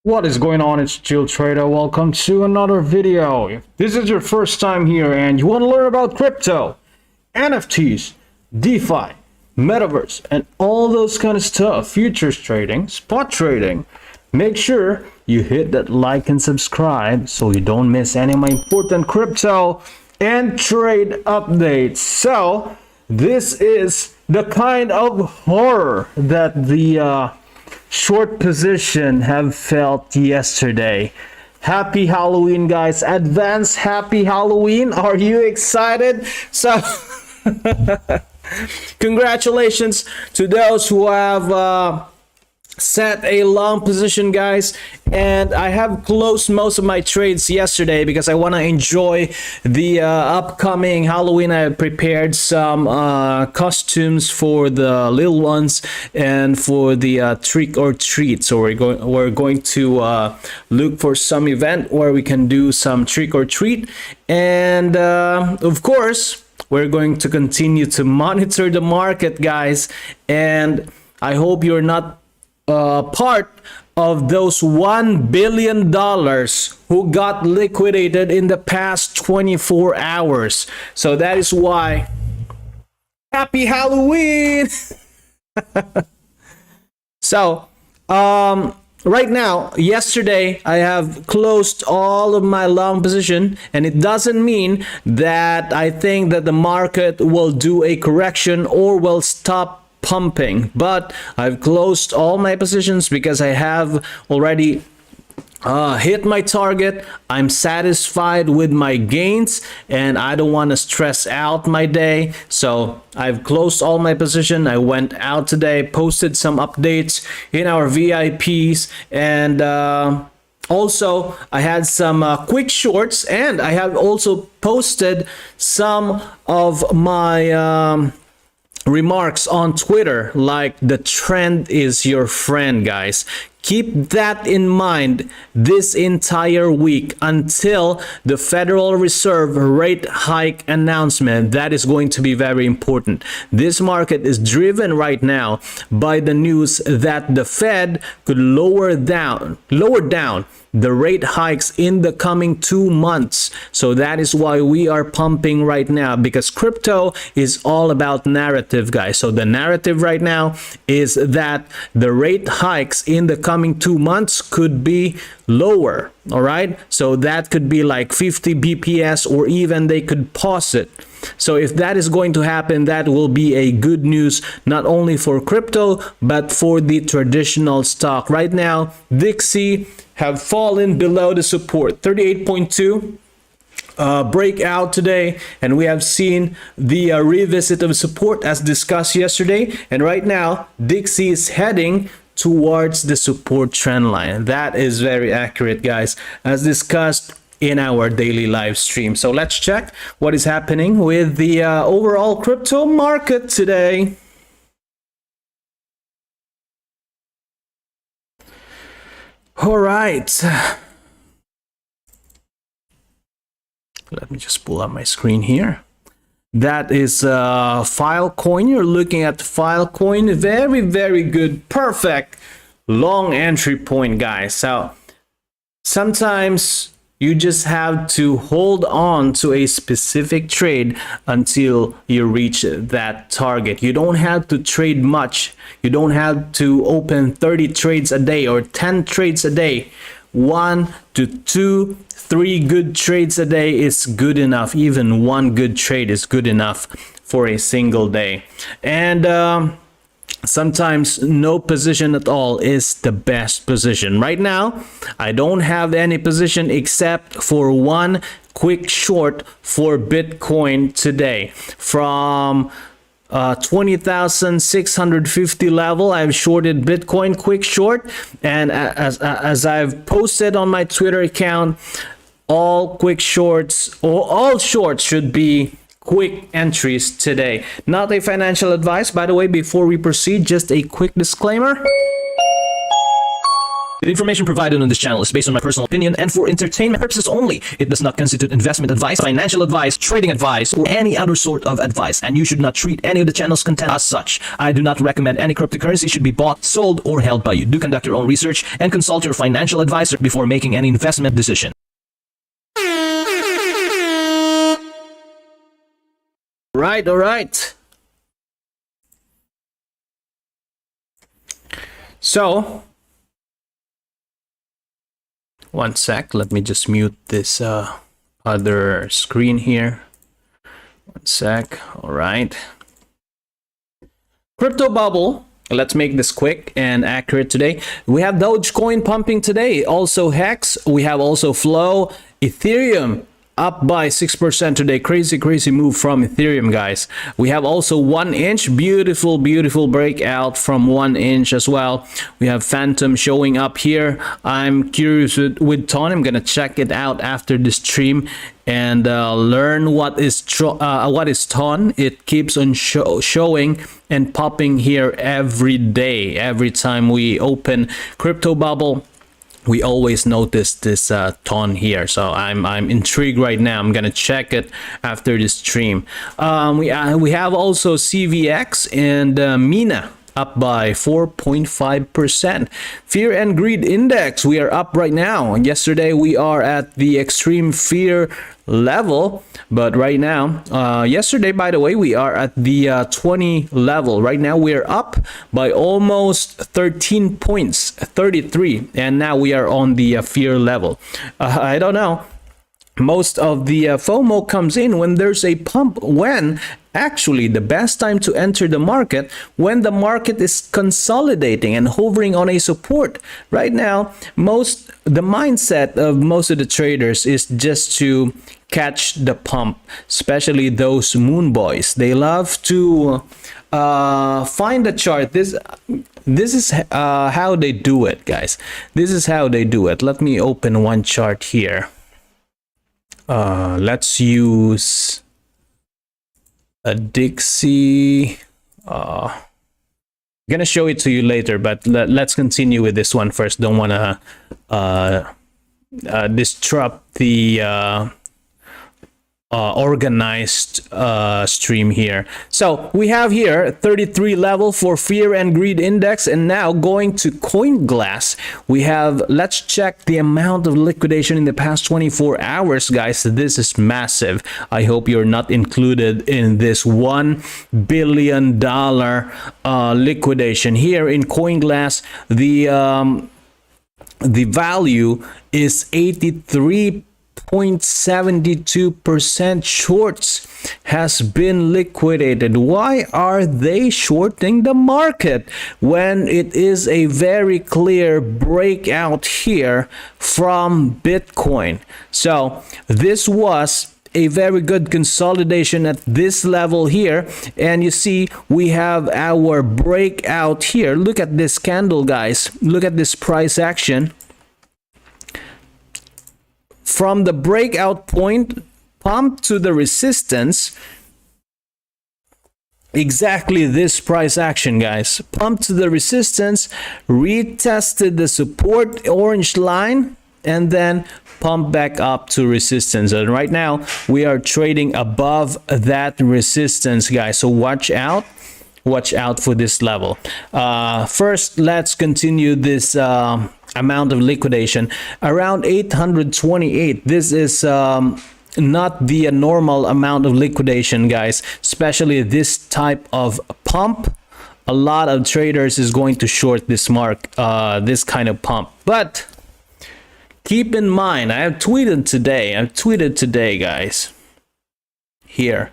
What is going on? It's Jill Trader. Welcome to another video. If this is your first time here and you want to learn about crypto, NFTs, DeFi, Metaverse, and all those kind of stuff, futures trading, spot trading, make sure you hit that like and subscribe so you don't miss any of my important crypto and trade updates. So this is the kind of horror that the short position have felt yesterday. Happy Halloween, guys. Advance happy Halloween. Are you excited? So congratulations to those who have set a long position, guys. And I have closed most of my trades yesterday because I want to enjoy the upcoming Halloween. I prepared some costumes for the little ones and for the trick or treat. So we're going to look for some event where we can do some trick or treat, and of course we're going to continue to monitor the market, guys. And I hope you're not part of those $1 billion who got liquidated in the past 24 hours. So that is why, happy Halloween. So right now, yesterday I have closed all of my long position, and it doesn't mean that I think that the market will do a correction or will stop pumping, but I've closed all my positions because I have already hit my target. I'm satisfied with my gains and I don't want to stress out my day, so I've closed all my position. I went out today, posted some updates in our VIPs, and also I had some quick shorts, and I have also posted some of my remarks on Twitter, like the trend is your friend, guys. Keep that in mind this entire week until the Federal Reserve rate hike announcement. That is going to be very important. This market is driven right now by the news that the Fed could lower down the rate hikes in the coming 2 months. So that is why we are pumping right now, because crypto is all about narrative, guys. So the narrative right now is that the rate hikes in the coming 2 months could be lower. All right, so that could be like 50 BPS, or even they could pause it. So if that is going to happen, that will be a good news not only for crypto but for the traditional stock. Right now, BTCEX have fallen below the support 38.2 breakout today, and we have seen the revisit of support as discussed yesterday, and right now BTCEX is heading towards the support trend line. That is very accurate, guys, as discussed in our daily live stream. So let's check what is happening with the overall crypto market today. All right, let me just pull up my screen here. That is Filecoin. You're looking at Filecoin. Very, very good, perfect long entry point, guys. So sometimes you just have to hold on to a specific trade until you reach that target. You don't have to trade much. You don't have to open 30 trades a day or 10 trades a day. 1 to 2, 3 good trades a day is good enough. Even one good trade is good enough for a single day. And sometimes no position at all is the best position. Right now, I don't have any position except for one quick short for Bitcoin today. From 20,650 level, I've shorted Bitcoin quick short, and as I've posted on my Twitter account, all quick shorts, or all shorts, should be quick entries today. Not a financial advice, by the way. Before we proceed, just a quick disclaimer. The information provided on this channel is based on my personal opinion and for entertainment purposes only. It does not constitute investment advice, financial advice, trading advice, or any other sort of advice, and you should not treat any of the channel's content as such. I do not recommend any cryptocurrency should be bought, sold, or held by you. Do conduct your own research and consult your financial advisor before making any investment decision. All right. So, one sec, let me just mute this other screen here. One sec. All right. Crypto bubble. Let's make this quick and accurate today. We have Dogecoin pumping today. Also Hex. We have also Flow. Ethereum up by 6% today. Crazy move from Ethereum, guys. We have also 1 inch. Beautiful breakout from 1 inch as well. We have Phantom showing up here. I'm curious with Ton. I'm gonna check it out after this stream and learn what is Ton. It keeps on showing and popping here every day. Every time we open crypto bubble, we always notice this ton here, so I'm intrigued right now. I'm gonna check it after this stream. We have also CVX and Mina up by 4.5%. Fear and greed index, we are up right now. Yesterday we are at the extreme fear level, but right now yesterday, by the way, we are at the 20 level. Right now we are up by almost 13 points, 33, and now we are on the fear level. I don't know, most of the FOMO comes in when there's a pump, when actually the best time to enter the market when the market is consolidating and hovering on a support. Right now, the mindset of most of the traders is just to catch the pump, especially those moon boys. They love to find a chart. This is how they do it, guys. This is how they do it. Let me open one chart here. Let's use a Dixie. I'm gonna show it to you later, but let's continue with this one first. Don't want to disrupt the organized stream here. So we have here 33 level for fear and greed index, and now going to CoinGlass, we have, let's check the amount of liquidation in the past 24 hours, guys. This is massive. I hope you're not included in this $1 billion liquidation here in CoinGlass. The value is 83.72% shorts has been liquidated. Why are they shorting the market when it is a very clear breakout here from Bitcoin? So this was a very good consolidation at this level here, and you see we have our breakout here. Look at this candle, guys. Look at this price action. From the breakout point, pump to the resistance, exactly this price action, guys. Pump to the resistance, retested the support orange line, and then pump back up to resistance. And right now we are trading above that resistance, guys. So watch out for this level. First, let's continue this amount of liquidation around 828. This is not the normal amount of liquidation, guys, especially this type of pump. A lot of traders is going to short this this kind of pump. But keep in mind, I've tweeted today, guys. Here,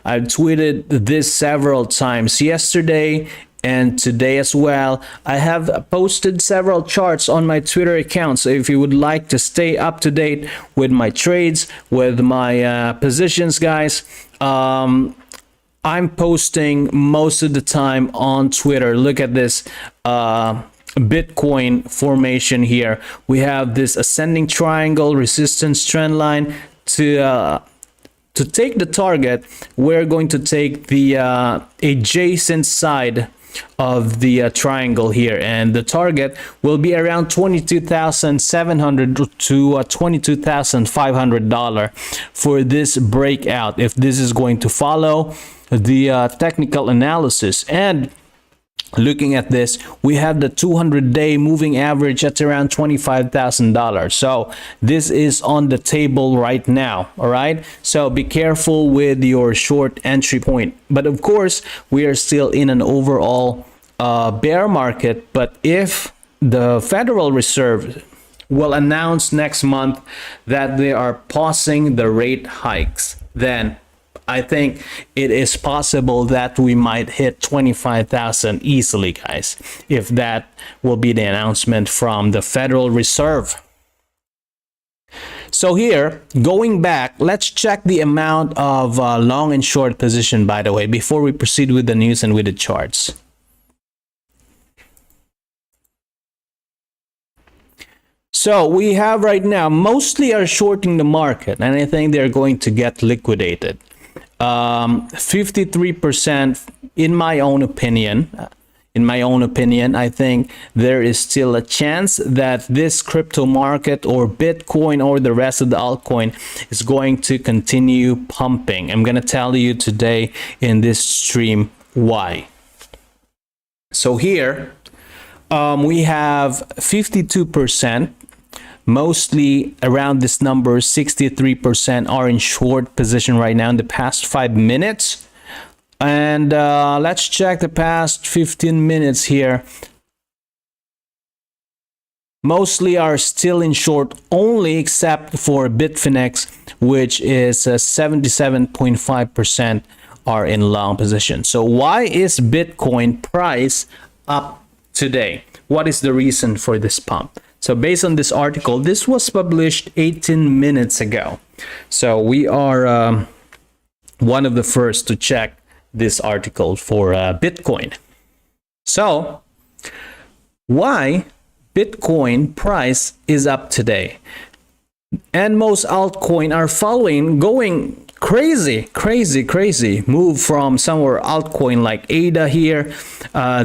I've tweeted this several times yesterday and today as well. I have posted several charts on my Twitter account, so if you would like to stay up to date with my trades, with my positions, guys, I'm posting most of the time on Twitter. Look at this Bitcoin formation here. We have this ascending triangle resistance trend line. To take the target, we're going to take the adjacent side of the triangle here, and the target will be around $22,700 to $22,500 for this breakout if this is going to follow the technical analysis. And looking at this, we have the 200-day moving average at around $25,000. So this is on the table right now. All right, so be careful with your short entry point. But of course, we are still in an overall bear market. But if the Federal Reserve will announce next month that they are pausing the rate hikes, then I think it is possible that we might hit 25,000 easily, guys, if that will be the announcement from the Federal Reserve. So here, going back, let's check the amount of long and short position, by the way, before we proceed with the news and with the charts. So we have right now, mostly are shorting the market, and I think they're going to get liquidated. 53% in my own opinion. I think there is still a chance that this crypto market or Bitcoin or the rest of the altcoin is going to continue pumping. I'm going to tell you today in this stream why. So here we have 52%. Mostly around this number, 63% are in short position right now in the past 5 minutes. And let's check the past 15 minutes here. Mostly are still in short only, except for BitFinex, which is 77.5% are in long position. So why is Bitcoin price up today? What is the reason for this pump? So based on this article, this was published 18 minutes ago. So we are one of the first to check this article for Bitcoin. So why Bitcoin price is up today? And most altcoin are following, going crazy move from somewhere altcoin like ADA here.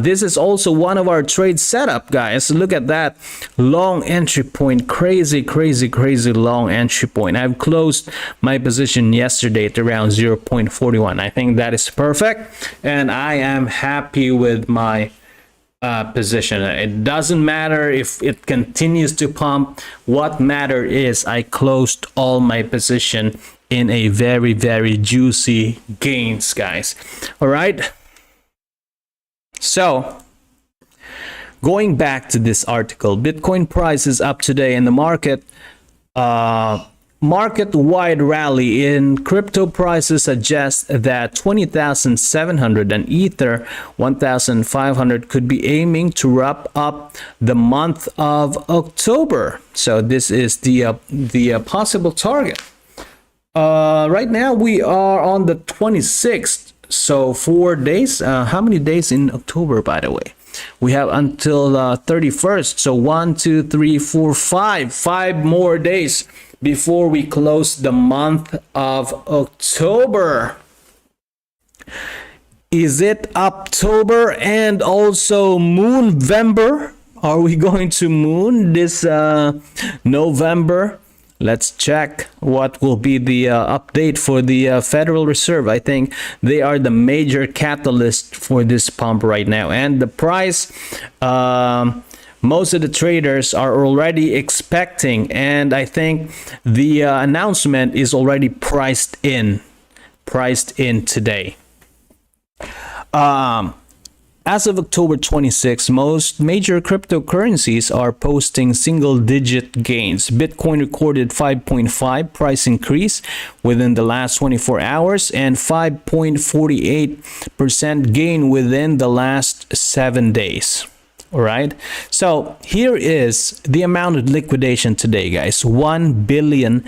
This is also one of our trade setup, guys. Look at that long entry point, crazy long entry point. I've closed my position yesterday at around 0.41. I think that is perfect, and I am happy with my position. It doesn't matter if it continues to pump. What matter is I closed all my position in a very juicy gains, guys. All right, so going back to this article, Bitcoin price is up today in the market. Market-wide rally in crypto prices suggests that 20,700 and Ether 1,500 could be aiming to wrap up the month of October. So this is the possible target. Right now we are on the 26th, so 4 days. How many days in October, by the way? We have until 31st, so 1 2 3 4 5 more days before we close the month of October. Is it October and also Moonvember? Are we going to moon this November? Let's check what will be the update for the Federal Reserve. I think they are the major catalyst for this pump right now. And the price, most of the traders are already expecting, and I think the announcement is already priced in today. As of October 26, most major cryptocurrencies are posting single-digit gains. Bitcoin recorded 5.5 price increase within the last 24 hours and 5.48% gain within the last 7 days. All right, so here is the amount of liquidation today, guys. $1 billion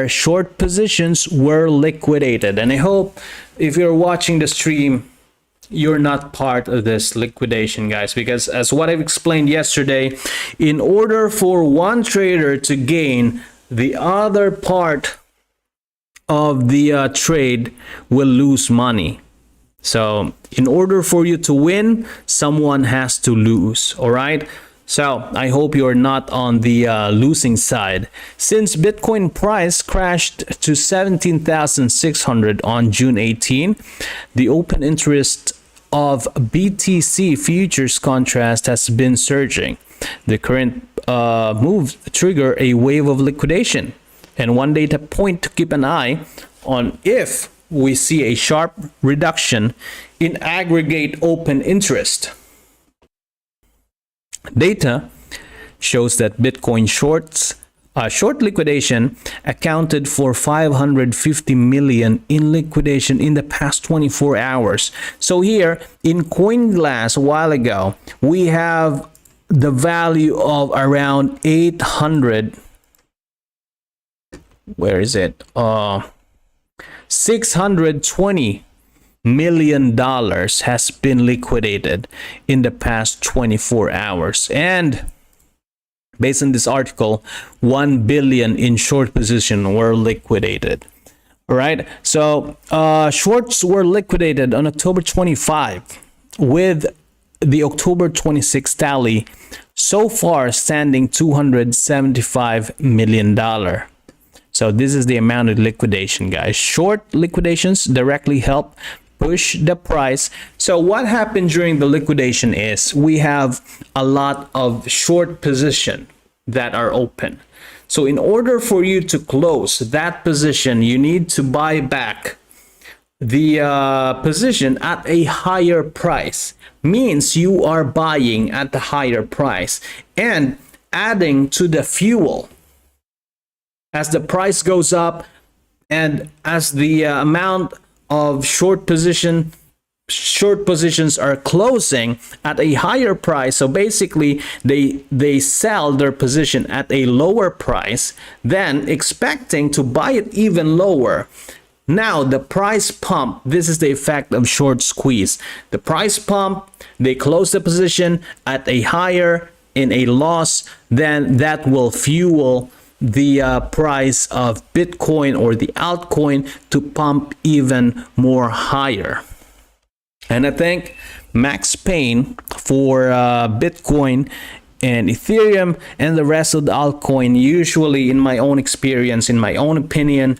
short positions were liquidated, and I hope if you're watching the stream, you're not part of this liquidation, guys, because as what I've explained yesterday, in order for one trader to gain, the other part of the trade will lose money. So in order for you to win, someone has to lose. All right. So I hope you're not on the losing side. Since Bitcoin price crashed to 17,600 on June 18, the open interest of BTC futures contract has been surging. The current move trigger a wave of liquidation. And one data point to keep an eye on: if we see a sharp reduction in aggregate open interest. Data shows that Bitcoin short liquidation accounted for 550 million in liquidation in the past 24 hours. So here in CoinGlass a while ago, we have the value of around 800. Where is it? $620 million has been liquidated in the past 24 hours. And based on this article, 1 billion in short position were liquidated. All right. So shorts were liquidated on October 25, with the October 26 tally so far standing $275 million. So this is the amount of liquidation, guys. Short liquidations directly help push the price. So what happened during the liquidation is we have a lot of short position that are open. So in order for you to close that position, you need to buy back the position at a higher price. Means you are buying at the higher price and adding to the fuel. As the price goes up and as the amount of short positions are closing at a higher price, so basically they sell their position at a lower price, then expecting to buy it even lower. Now the price pump, this is the effect of short squeeze. The price pump, they close the position at a higher, in a loss, then that will fuel the price of Bitcoin or the altcoin to pump even more higher. And I think max pain for Bitcoin and Ethereum and the rest of the altcoin, usually, in my own experience, in my own opinion,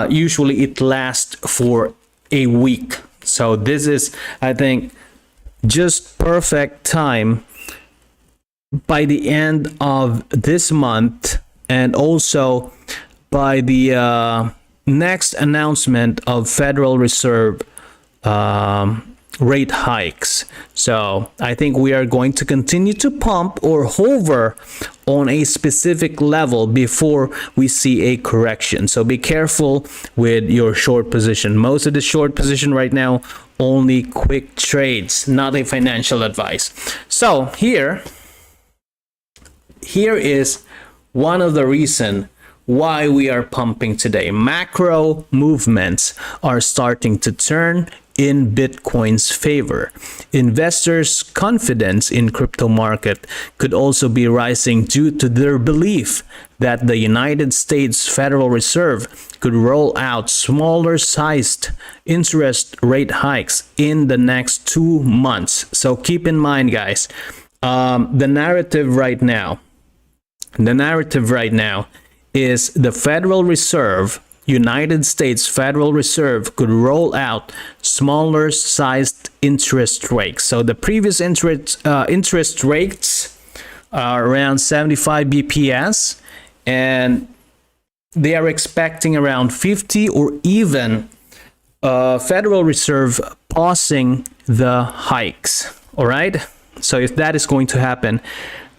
usually it lasts for a week. So this is, I think, just perfect time by the end of this month, and also by the next announcement of Federal Reserve rate hikes. So I think we are going to continue to pump or hover on a specific level before we see a correction. So be careful with your short position. Most of the short position right now, only quick trades, not a financial advice. So here is one of the reasons why we are pumping today. Macro movements are starting to turn in Bitcoin's favor. Investors' confidence in crypto market could also be rising due to their belief that the United States Federal Reserve could roll out smaller sized interest rate hikes in the next 2 months. So keep in mind, guys, the narrative right now is the Federal Reserve, United States Federal Reserve, could roll out smaller sized interest rates. So the previous interest rates are around 75 BPS, and they are expecting around 50, or even Federal Reserve pausing the hikes. All right. So if that is going to happen,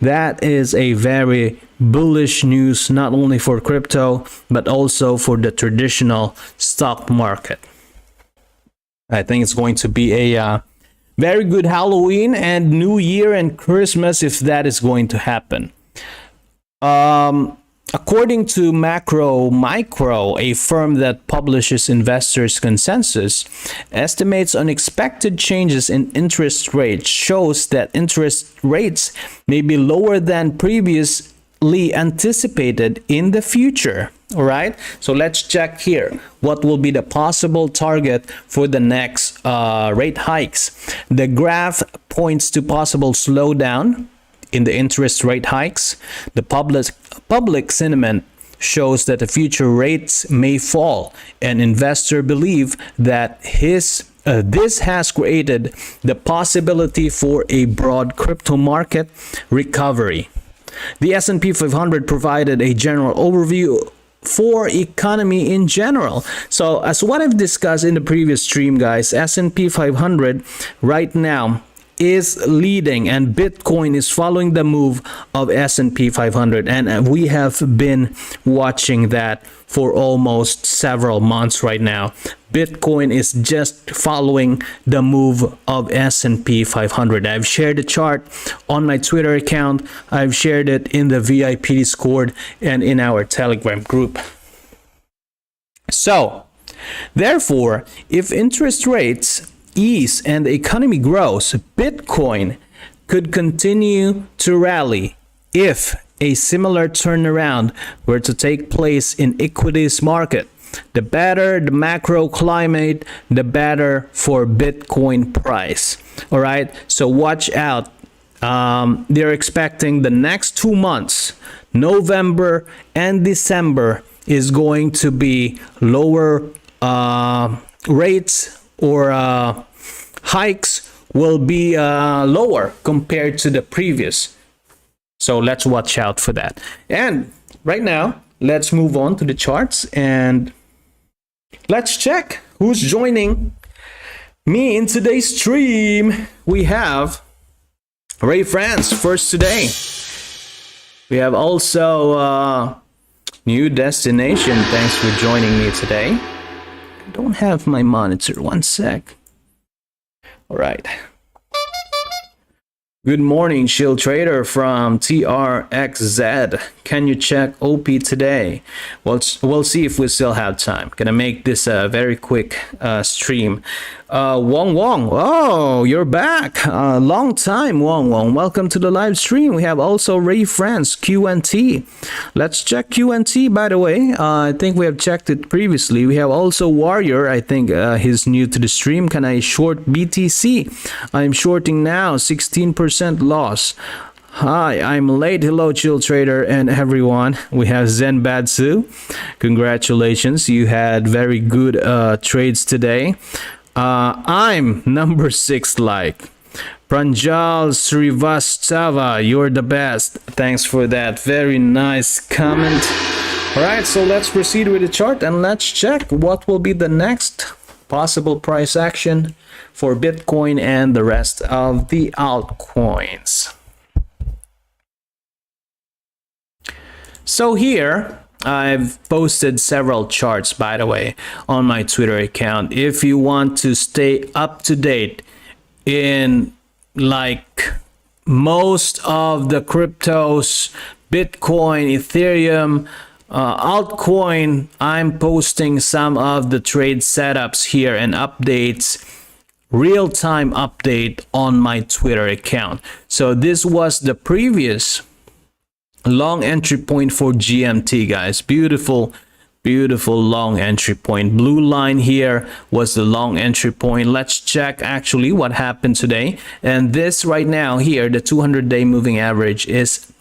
that is a very bullish news, not only for crypto, but also for the traditional stock market. I think it's going to be a very good Halloween and New Year and Christmas if that is going to happen. According to Micro, a firm that publishes investors' consensus, estimates unexpected changes in interest rates shows that interest rates may be lower than previously anticipated in the future. All right, so let's check here what will be the possible target for the next rate hikes. The graph points to possible slowdown in the interest rate hikes. The public sentiment shows that the future rates may fall, and investors believe that this has created the possibility for a broad crypto market recovery. The S&P 500 provided a general overview for economy in general. So as what I've discussed in the previous stream, guys, S&P 500 right now is leading, and Bitcoin is following the move of S&P 500, and we have been watching that for almost several months right now. Bitcoin is just following the move of S&P 500. I've shared the chart on my Twitter account. I've shared it in the VIP Discord and in our Telegram group. So, therefore, if interest rates ease and the economy grows, Bitcoin could continue to rally if a similar turnaround were to take place in equities market. The better the macro climate, the better for Bitcoin price. All right, so watch out. They're expecting the next 2 months, November and December, is going to be lower rates, or hikes will be lower compared to the previous. So let's watch out for that. And right now, let's move on to the charts and let's check who's joining me in today's stream. We have Ray France first today. We have also New Destination. Thanks for joining me today. I don't have my monitor. One sec. All right. Good morning, Shield Trader from TRXZ. Can you check OP today? We'll see if we still have time. Gonna make this a very quick stream. Wong, oh, you're back. Long time, Wong. Welcome to the live stream. We have also Ray France, QNT. Let's check QNT, by the way. I think we have checked it previously. We have also Warrior. I think he's new to the stream. Can I short BTC? I'm shorting now, 16% loss. Hi, I'm late. Hello, Chill Trader and everyone. We have Zen Badsu. Congratulations, you had very good trades today. I'm number 6 like. Pranjal Srivastava, you're the best. Thanks for that very nice comment. All right, so let's proceed with the chart and let's check what will be the next possible price action for Bitcoin and the rest of the altcoins. So here I've posted several charts, by the way, on my Twitter account. If you want to stay up to date in like most of the cryptos, Bitcoin, Ethereum, altcoin, I'm posting some of the trade setups here and updates, real-time update on my Twitter account. So this was the previous long entry point for GMT, guys. Beautiful long entry point. Blue line here was the long entry point. Let's check actually what happened today. And this right now here, the 200-day moving average is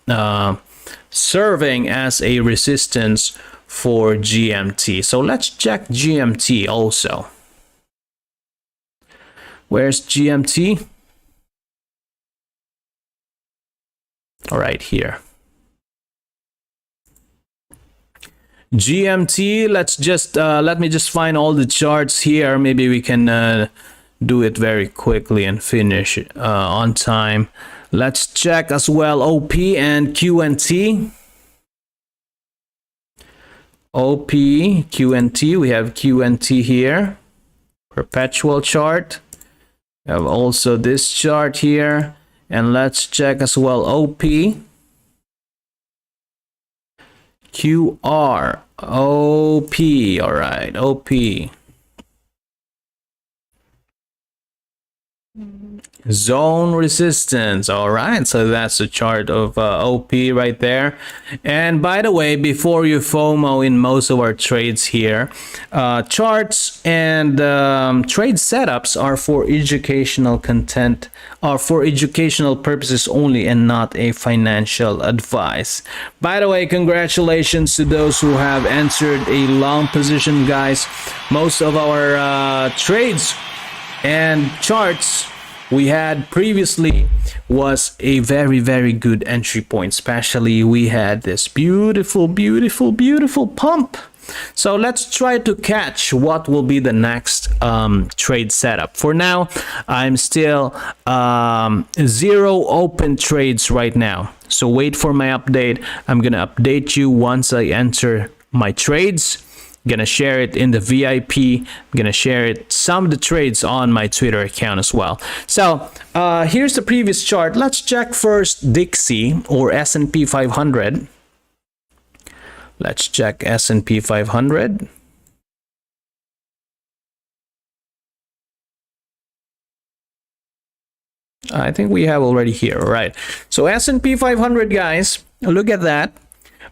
serving as a resistance for GMT. So let's check GMT also. Where's GMT? All right, here. GMT, let's just let me just find all the charts here. Maybe we can do it very quickly and finish on time. Let's check as well OP and QNT. OP, QNT, we have QNT here. Perpetual chart. We have also this chart here. And let's check as well OP. QR, OP, all right, OP. Zone resistance. All right, so that's a chart of OP right there. And by the way, before you FOMO in most of our trades here, charts and trade setups are for educational content, are for educational purposes only, and not a financial advice. By the way, congratulations to those who have entered a long position, guys. Most of our trades and charts we had previously was a very good entry point. Especially we had this beautiful pump. So let's try to catch what will be the next trade setup. For now, I'm still 0 open trades right now, so wait for my update. I'm gonna update you once I enter my trades. Gonna share it in the VIP. I'm gonna share it, some of the trades, on my Twitter account as well. So here's the previous chart. Let's check first DXY or S&P 500. Let's check S&P 500. I think we have already here, right? So S&P 500, guys, look at that.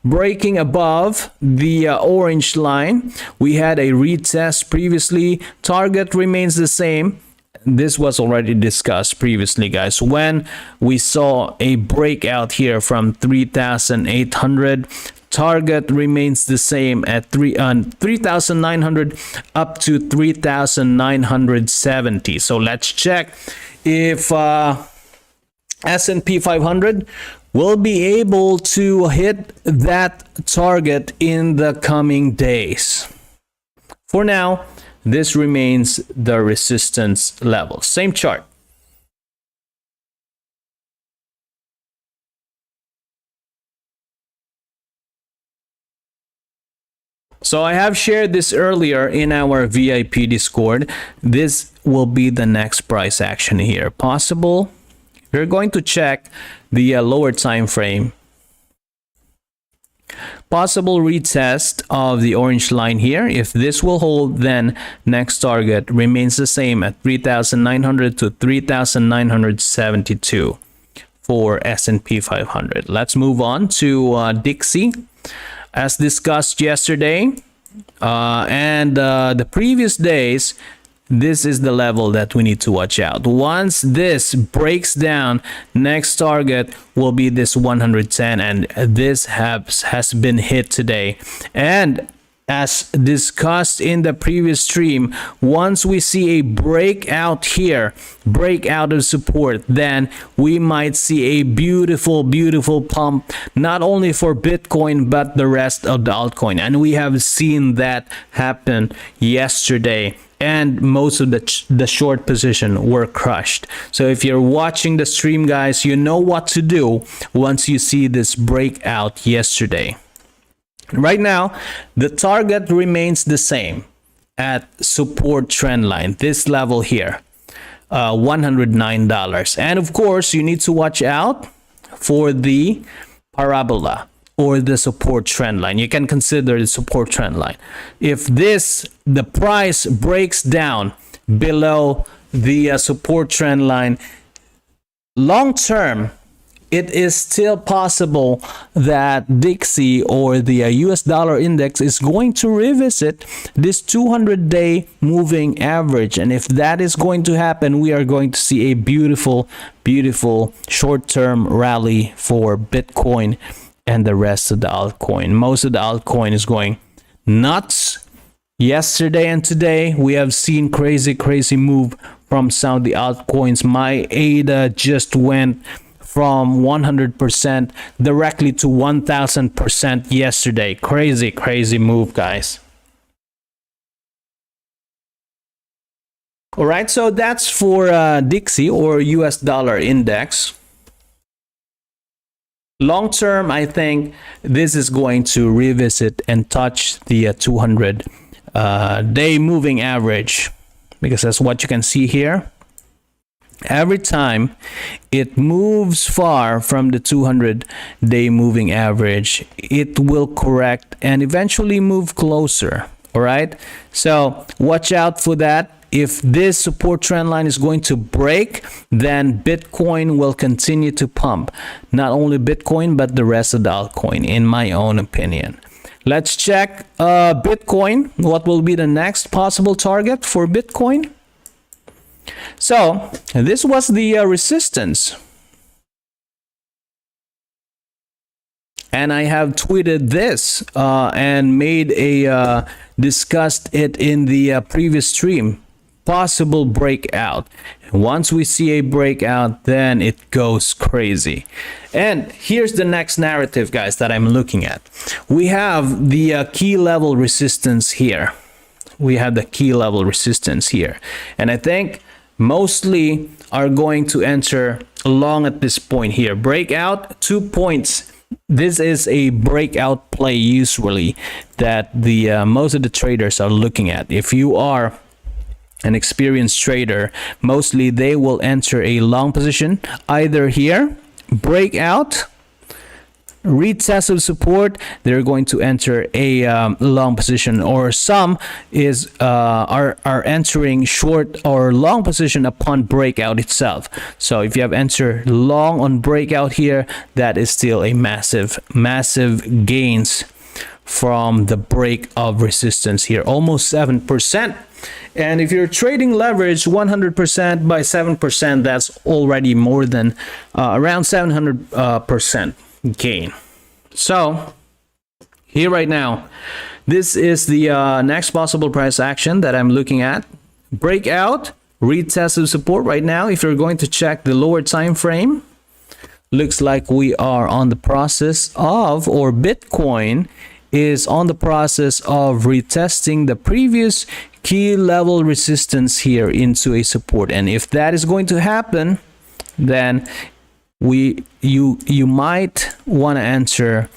Breaking above the orange line. We had a retest previously. Target remains the same. This was already discussed previously, guys, when we saw a breakout here from 3,800. Target remains the same at 3,900 up to 3,970. So let's check if S&P 500 will be able to hit that target in the coming days. For now, this remains the resistance level. Same chart. So I have shared this earlier in our VIP Discord. This will be the next price action here. Possible. We're going to check the lower time frame. Possible retest of the orange line here. If this will hold, then next target remains the same at 3,900 to 3,972 for S&P 500. Let's move on to DXY. As discussed yesterday and the previous days, this is the level that we need to watch out. Once this breaks down, next target will be this 110, and this has been hit today. And as discussed in the previous stream, once we see a breakout here, breakout of support, then we might see a beautiful pump, not only for Bitcoin but the rest of the altcoin. And we have seen that happen yesterday, and most of the short position were crushed. So if you're watching the stream, guys, you know what to do once you see this breakout yesterday. Right now, the target remains the same at support trend line, this level here, $109. And of course, you need to watch out for the parabola or the support trend line. You can consider the support trend line. If the price breaks down below the support trend line, long term, it is still possible that DXY or the US dollar index is going to revisit this 200-day moving average. And if that is going to happen, we are going to see a beautiful short-term rally for Bitcoin and the rest of the altcoin. Most of the altcoin is going nuts. Yesterday and today, we have seen crazy move from some of the altcoins. My ADA just went from 100% directly to 1000% yesterday. Crazy move, guys. All right, so that's for DXY or US dollar index. Long term, I think this is going to revisit and touch the 200-day moving average, because that's what you can see here. Every time it moves far from the 200-day moving average, it will correct and eventually move closer. All right, so watch out for that. if this support trend line is going to break, then Bitcoin will continue to pump. Not only Bitcoin, but the rest of the altcoin, in my own opinion. Let's check Bitcoin. What will be the next possible target for Bitcoin? So this was the resistance. And I have tweeted this and made a discussed it in the previous stream. Possible breakout. Once we see a breakout, then it goes crazy. And here's the next narrative, guys, that I'm looking at. We have the key level resistance here. We have the key level resistance here. And I think mostly are going to enter long at this point here. Breakout, 2 points. This is a breakout play usually that the most of the traders are looking at. If you are an experienced trader, mostly they will enter a long position either here, breakout, retest of support, they're going to enter a long position, or some is are entering short or long position upon breakout itself. So if you have entered long on breakout here, that is still a massive gains from the break of resistance here, almost 7%. And if you're trading leverage 100% by 7%, that's already more than around 700% gain. So here right now, this is the next possible price action that I'm looking at. Breakout, retest of support right now. If you're going to check the lower time frame, looks like we are on the process of, or Bitcoin is on the process of retesting the previous key level resistance here into a support. And if that is going to happen, then you might want to enter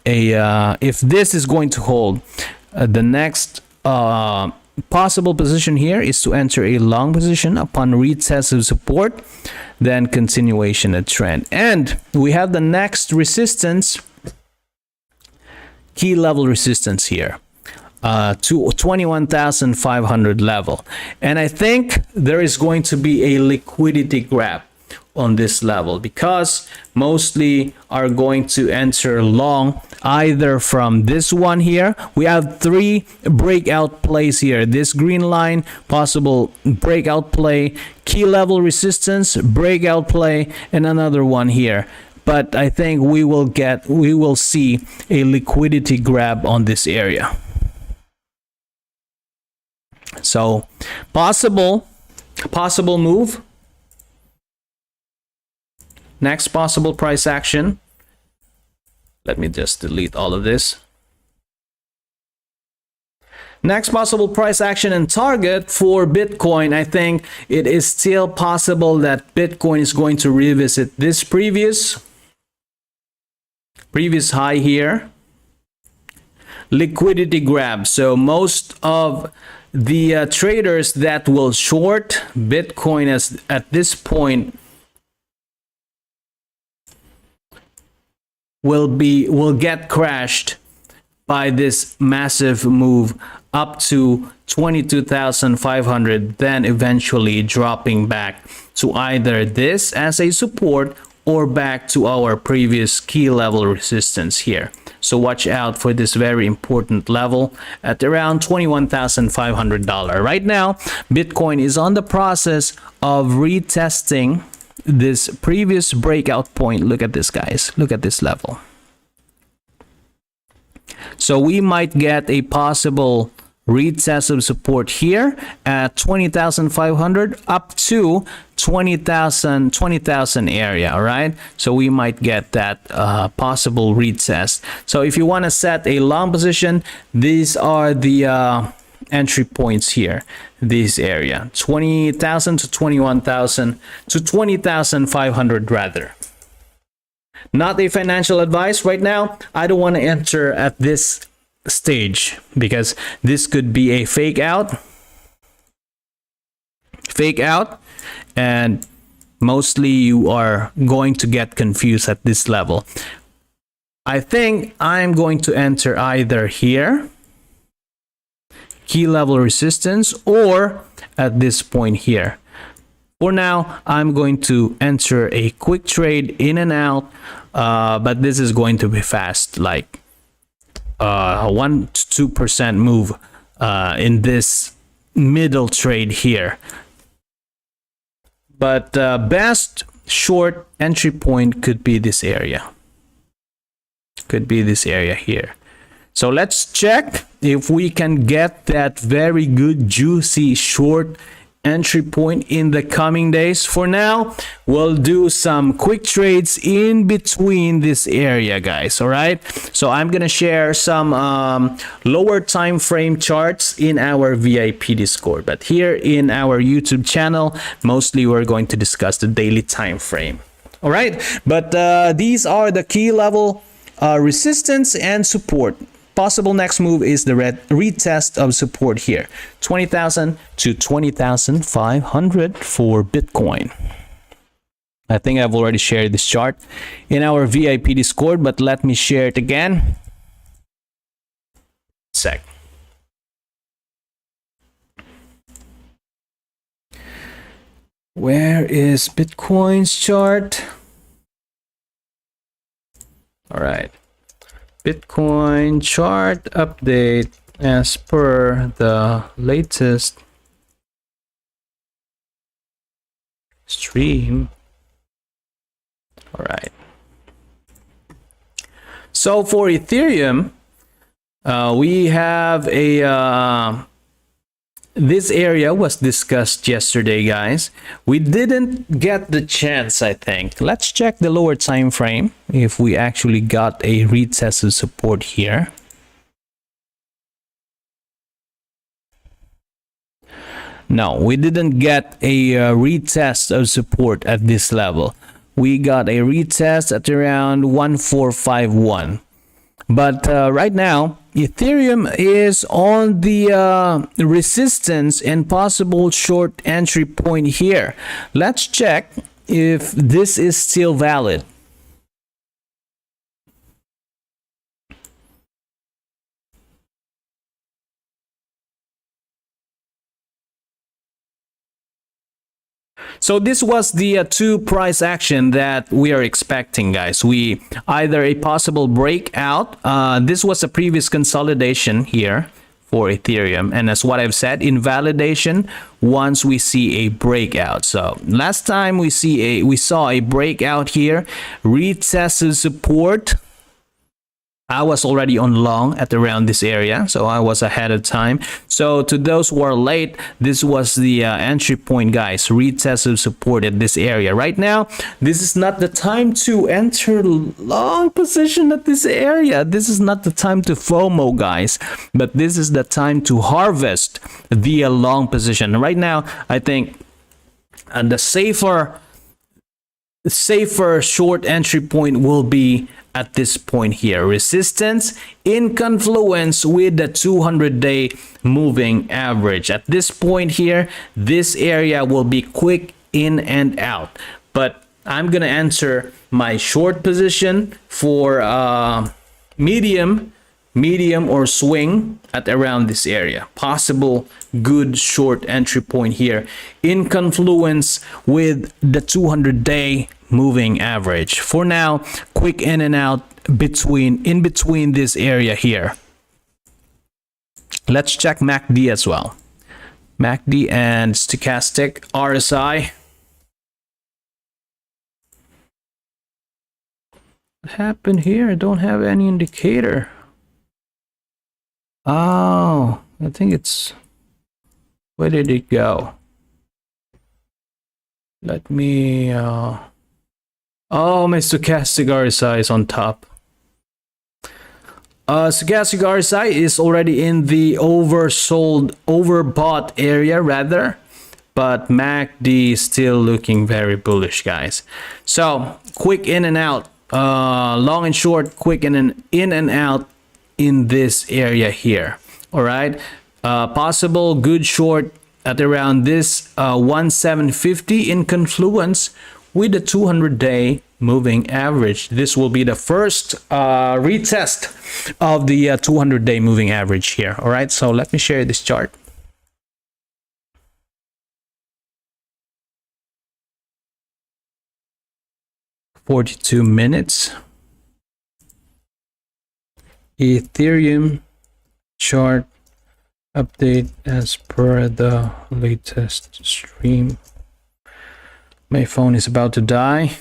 a if this is going to hold, the next possible position here is to enter a long position upon retest of support, then continuation of trend. And we have the next resistance, key level resistance here, to 21,500 level. And I think there is going to be a liquidity grab on this level, because mostly are going to enter long either from this one here. We have 3 breakout plays here. This green line, possible breakout play, key level resistance, breakout play, and another one here. But I think we will see a liquidity grab on this area. So possible move. Next possible price action. Let me just delete all of this. Next possible price action and target for Bitcoin. I think it is still possible that Bitcoin is going to revisit this previous high here. Liquidity grab. So most of the traders that will short Bitcoin at this point will get crashed by this massive move up to 22,500, then eventually dropping back to either this as a support or back to our previous key level resistance here. So watch out for this very important level at around $21,500. Right now, Bitcoin is on the process of retesting this previous breakout point. Look at this, guys. Look at this level. So we might get a possible retest of support here at 20,500 up to 20,000 area. All right, so we might get that possible retest. So if you want to set a long position, these are the entry points here. This area, 20,000 to 21,000 to 20,500 rather. Not a financial advice right now. I don't want to enter at this stage because this could be a fake out, and mostly you are going to get confused at this level. I think I'm going to enter either here, key level resistance or at this point here. For now, I'm going to enter a quick trade in and out, but this is going to be fast, like 1 to 2% move in this middle trade here. But best short entry point could be this area. Could be this area here. So let's check if we can get that very good juicy short entry point in the coming days. For now, we'll do some quick trades in between this area, guys. All right, so I'm gonna share some lower time frame charts in our VIP Discord, but here in our YouTube channel, mostly we're going to discuss the daily time frame. All right, but these are the key level resistance and support. Possible next move is the retest of support here, 20,000 to 20,500 for Bitcoin. I think I've already shared this chart in our VIP Discord, but let me share it again. Sec. Where is Bitcoin's chart? All right. Bitcoin chart update as per the latest stream. All right. So for Ethereum, we have a this area was discussed yesterday, guys. We didn't get the chance, I think. Let's check the lower time frame if we actually got a retest of support here. No, we didn't get a retest of support at this level. We got a retest at around 1451. But right now, Ethereum is on the resistance and possible short entry point here. Let's check if this is still valid. So this was the two price action that we are expecting, guys. We either a possible breakout. This was a previous consolidation here for Ethereum, and as what I've said, invalidation once we see a breakout. So last time we saw a breakout here, retested support. I was already on long at around this area, so I was ahead of time. So to those who are late, this was the entry point, guys. Retested support at this area. Right now, this is not the time to enter long position at this area. This is not the time to FOMO, guys, but this is the time to harvest the long position. Right now, I think the safer short entry point will be at this point here, resistance in confluence with the 200-day moving average. At this point here, this area will be quick in and out, but I'm gonna enter my short position for medium or swing at around this area. Possible good short entry point here in confluence with the 200-day moving average. For now, quick in and out in between this area here. Let's check MACD as well. MACD and stochastic RSI. What happened here? I don't have any indicator. Oh, I think it's, where did it go? Let me oh, my stochastic RSI is on top. Stochastic RSI is already in the overbought area rather, but MACD is still looking very bullish, guys. So quick in and out, long and short, quick in and out in this area here. All right, possible good short at around this 1750 in confluence with the 200-day moving average. This will be the first retest of the 200-day moving average here. All right, so let me share this chart. $42 minutes. Ethereum chart update as per the latest stream. My phone is about to die.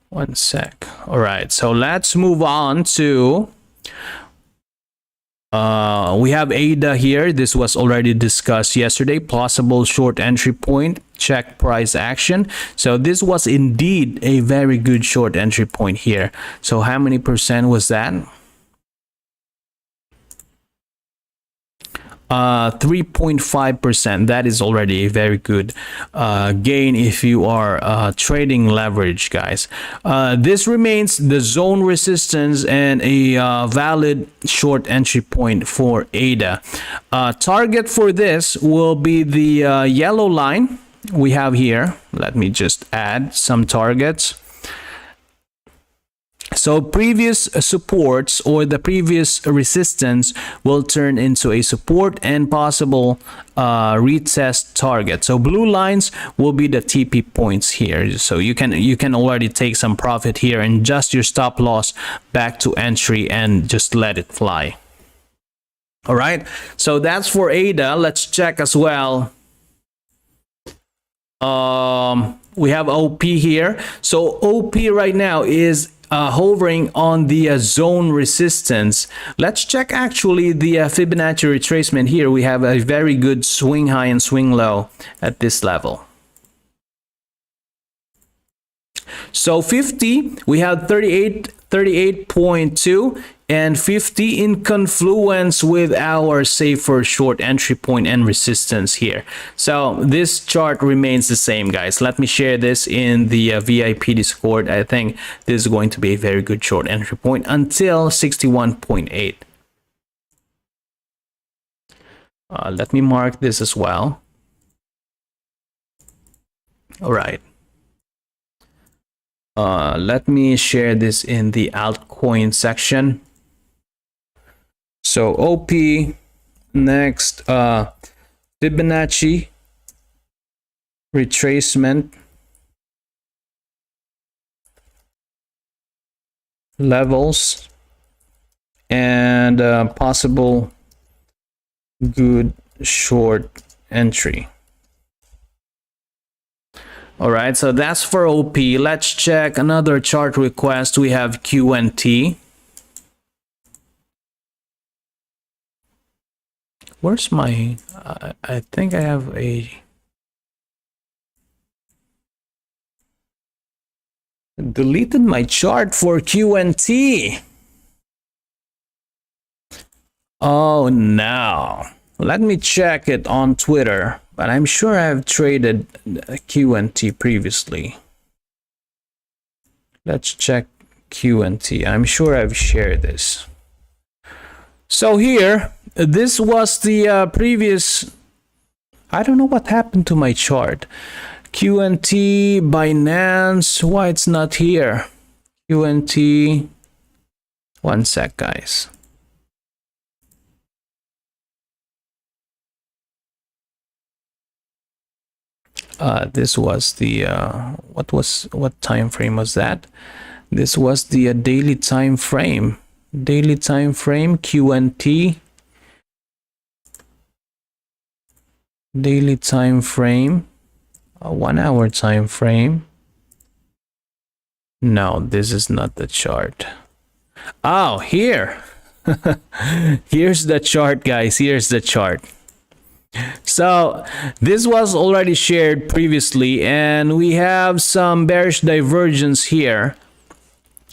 One sec. All right, so let's move on to we have ADA here. This was already discussed yesterday. Possible short entry point, check price action. So this was indeed a very good short entry point here. So how many percent was that? 3.5%. That is already a very good gain if you are trading leverage, guys. This remains the zone resistance and a valid short entry point for ADA. Target for this will be the yellow line we have here. Let me just add some targets. So previous supports or the previous resistance will turn into a support and possible retest target. So blue lines will be the TP points here. So you can already take some profit here and adjust your stop loss back to entry and just let it fly. All right. So that's for ADA. Let's check as well. We have OP here. So OP right now is hovering on the zone resistance. Let's check actually the Fibonacci retracement here. We have a very good swing high and swing low at this level. So 50, we have 38.2 and 50 in confluence with our safer short entry point and resistance here. So this chart remains the same, guys. Let me share this in the VIP Discord. I think this is going to be a very good short entry point until 61.8. Let me mark this as well. All right. Let me share this in the altcoin section. So OP, next Fibonacci retracement levels and possible good short entry. All right, so that's for OP. Let's check another chart request. We have QNT. Where's my, I think I have a, deleted my chart for QNT. Oh no. Let me check it on Twitter, but I'm sure I've traded QNT previously. Let's check QNT. I'm sure I've shared this. So here, this was the previous, I don't know what happened to my chart. QNT, Binance, why it's not here? QNT, one sec, guys. This was the what time frame was that? This was the daily time frame. Daily time frame QNT. Daily time frame. 1 hour time frame. No, this is not the chart. Oh, here. Here's the chart, guys. Here's the chart. So this was already shared previously, and we have some bearish divergence here.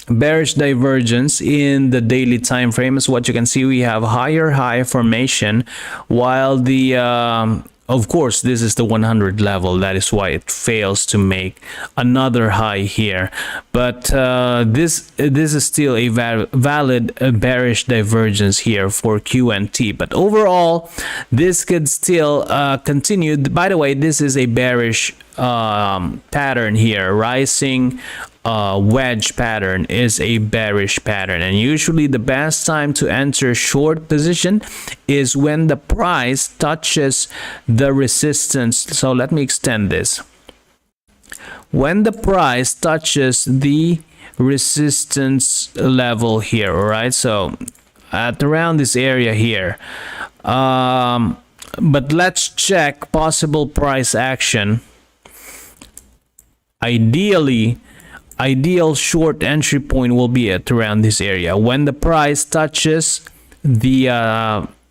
Bearish divergence in the daily time frame. As what you can see, we have higher high formation, while the Of course, this is the 100 level. That is why it fails to make another high here. But this is still a valid bearish divergence here for QNT. But overall, this could still continue. By the way, this is a bearish pattern here. Rising wedge pattern is a bearish pattern, and usually the best time to enter short position is when the price touches the resistance. So let me extend this. When the price touches the resistance level here, all right, so at around this area here, but let's check possible price action. Ideal short entry point will be at around this area when the price touches the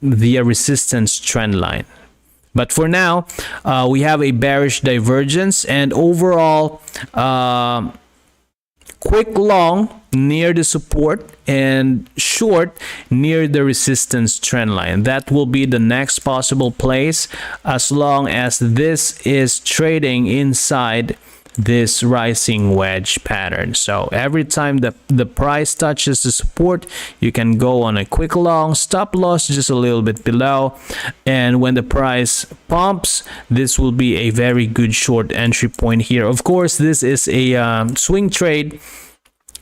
resistance trend line. But for now, we have a bearish divergence, and overall quick long near the support and short near the resistance trend line. That will be the next possible place, as long as this is trading inside this rising wedge pattern. So every time the price touches the support, you can go on a quick long, stop loss just a little bit below, and when the price pumps, this will be a very good short entry point here. Of course, this is a swing trade,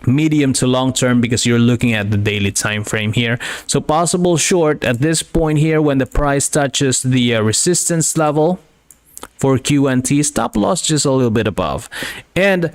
medium to long term, because you're looking at the daily time frame here. So possible short at this point here when the price touches the resistance level for QNT, stop loss just a little bit above. And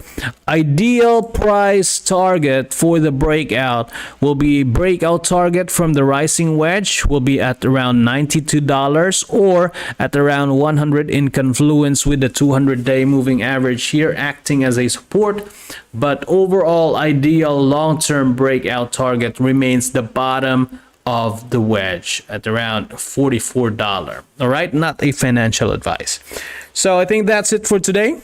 ideal price target for the breakout will be breakout target from the rising wedge will be at around $92 or at around 100 in confluence with the 200-day moving average here acting as a support. But overall ideal long-term breakout target remains the bottom of the wedge at around $44. All right, not a financial advice. So I think that's it for today.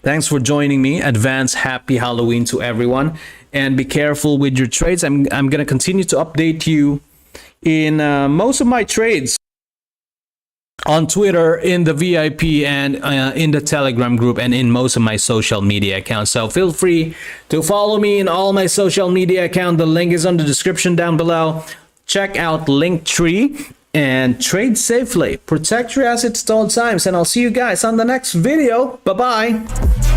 Thanks for joining me. Advance happy Halloween to everyone, and be careful with your trades. I'm going to continue to update you in most of my trades on Twitter, in the VIP, and in the Telegram group, and in most of my social media accounts. So feel free to follow me in all my social media accounts. The link is on the description down below. Check out Linktree and trade safely. Protect your assets at all times, and I'll see you guys on the next video. Bye-bye.